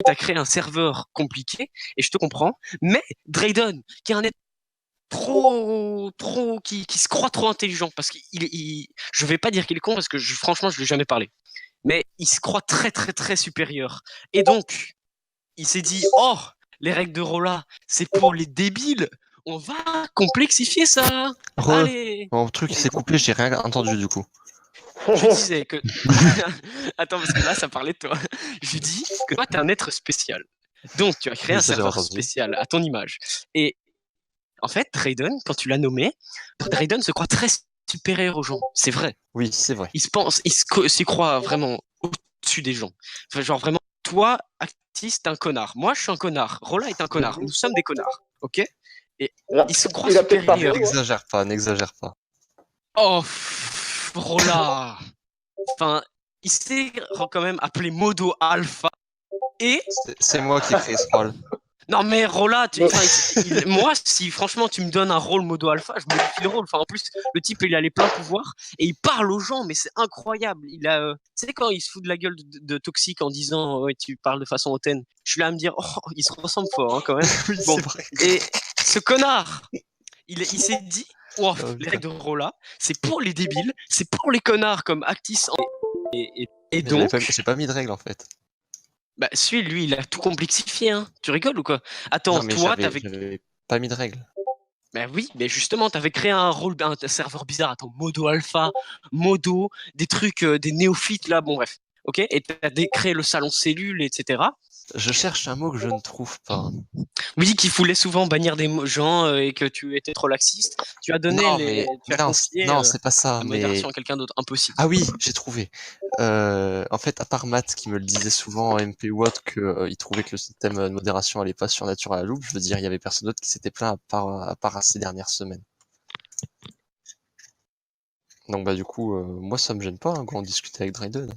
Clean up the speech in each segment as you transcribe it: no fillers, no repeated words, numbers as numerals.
t'as créé un serveur compliqué, et je te comprends, mais Drayden, qui est un être qui se croit trop intelligent, parce je vais pas dire qu'il est con, parce que franchement, je lui ai jamais parlé, mais il se croit très très très supérieur. Et donc, il s'est dit, oh, les règles de Rolla, c'est pour les débiles, on va complexifier ça. Allez. Mon truc s'est coupé, j'ai rien entendu du coup. Je disais que... Attends, parce que là, ça parlait de toi. Je dis que toi, t'es un être spécial. Donc, tu as créé un serveur spécial à ton image. Et en fait, Drayden, quand tu l'as nommé, Drayden se croit très supérieur aux gens. C'est vrai. Oui, c'est vrai. Il s'y croit vraiment au-dessus des gens. Enfin, genre vraiment, toi, Actis, t'es un connard. Moi, je suis un connard. Rolla est un connard. Nous sommes des connards. Ok? Et il se croit supérieur. N'exagère pas. Oh, Rolla. Enfin, il s'est quand même appelé Modo Alpha. Et... C'est moi qui ai créé ce rôle. Non mais Rolla, moi si franchement tu me donnes un rôle Modo Alpha, je modifie le rôle. Enfin en plus le type il a les pleins pouvoirs et il parle aux gens, mais c'est incroyable. Il a, tu sais quand il se fout de la gueule de Toxic en disant ouais tu parles de façon hautaine. Je suis là à me dire oh il se ressemble fort hein, quand même. Oui, bon. Vrai. Et ce connard, il s'est dit oh, les règles de Rolla, c'est pour les débiles, c'est pour les connards comme Actis et donc. J'ai pas mis de règles en fait. Bah, lui, il a tout complexifié, hein. Tu rigoles ou quoi? Attends, non, toi, j'avais pas mis de règles. Bah oui, mais justement, t'avais créé un serveur bizarre. Attends, Modo Alpha, Modo, des trucs, des néophytes, là, bon, bref. Ok? Et t'as créé le salon cellule, etc. Je cherche un mot que je ne trouve pas. Oui, qu'il voulait souvent bannir des gens et que tu étais trop laxiste. Tu as donné non, c'est pas ça. La modération à quelqu'un d'autre. Impossible. Ah oui, j'ai trouvé. En fait, à part Matt qui me le disait souvent en MP ou autre qu'il trouvait que le système de modération allait pas surnature à la loupe, je veux dire, il y avait personne d'autre qui s'était plaint à part ces dernières semaines. Donc bah du coup, moi ça me gêne pas hein, quand on discute avec Drayden.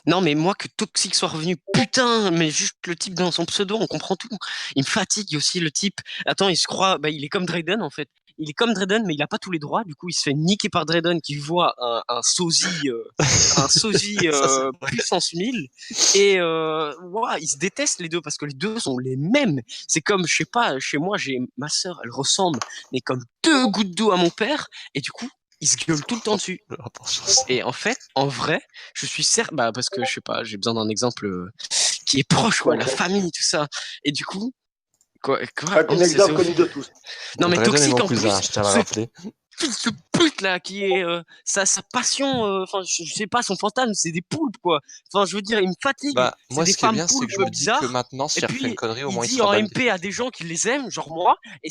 Non, mais moi, que Toxic soit revenu, putain, mais juste le type dans son pseudo, on comprend tout. Il me fatigue aussi, le type. Attends, il se croit, bah, il est comme Drayden, en fait. Il est comme Drayden, mais il a pas tous les droits. Du coup, il se fait niquer par Drayden qui voit un sosie, puissance 1000. Et, ouais, ils se détestent les deux parce que les deux sont les mêmes. C'est comme, je sais pas, chez moi, j'ai ma sœur, elle ressemble, mais comme 2 gouttes d'eau à mon père. Et du coup, ils se gueulent tout le temps dessus. Et en fait, en vrai, je suis certain, bah, parce que je sais pas, j'ai besoin d'un exemple qui est proche, quoi, la famille, tout ça. Et du coup, un exemple connu de tous. Non, mais Toxic en plus, je tiens à rappeler. Fils de pute là, qui est sa passion, enfin, je sais pas, son fantasme, c'est des poulpes, quoi. Enfin, je veux dire, il me fatigue. Bah, c'est moi, des ce qui est femmes bien, c'est que je me dis que maintenant, si elle fait une connerie, au moins, il dit en MP à des gens qui les aiment, genre moi, et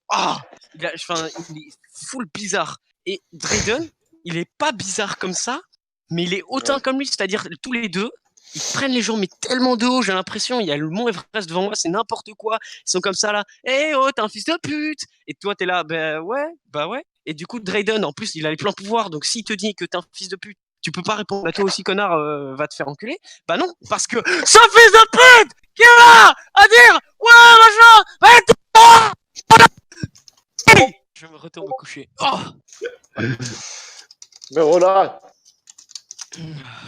ah, il est full bizarre. Et Drayden, il est pas bizarre comme ça, mais il est autant comme lui, c'est-à-dire tous les deux, ils prennent les gens mais tellement de haut, j'ai l'impression, il y a le mont Everest devant moi, c'est n'importe quoi, ils sont comme ça là, eh oh, t'es un fils de pute, et toi t'es là, bah ouais, et du coup Drayden, en plus il a les pleins pouvoirs, donc s'il te dit que t'es un fils de pute, tu peux pas répondre à toi aussi connard, va te faire enculer, bah non, parce que ce fils de pute qui est là à dire, ouais machin, je me retourne me coucher. Oh mais voilà,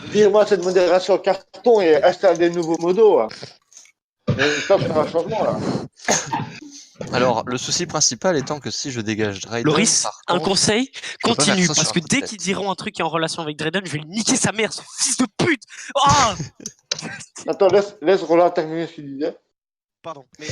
vire-moi cette modération carton et installe des nouveaux modos. Hein. Ça faire un changement là. Alors, le souci principal étant que si je dégage Drayden... Loris, un conseil, continue, parce que dès qu'ils diront un truc qui est en relation avec Drayden, je vais lui niquer sa mère, ce fils de pute. Oh Attends, laisse Roland terminer ce qu'il disait. Pardon, mais...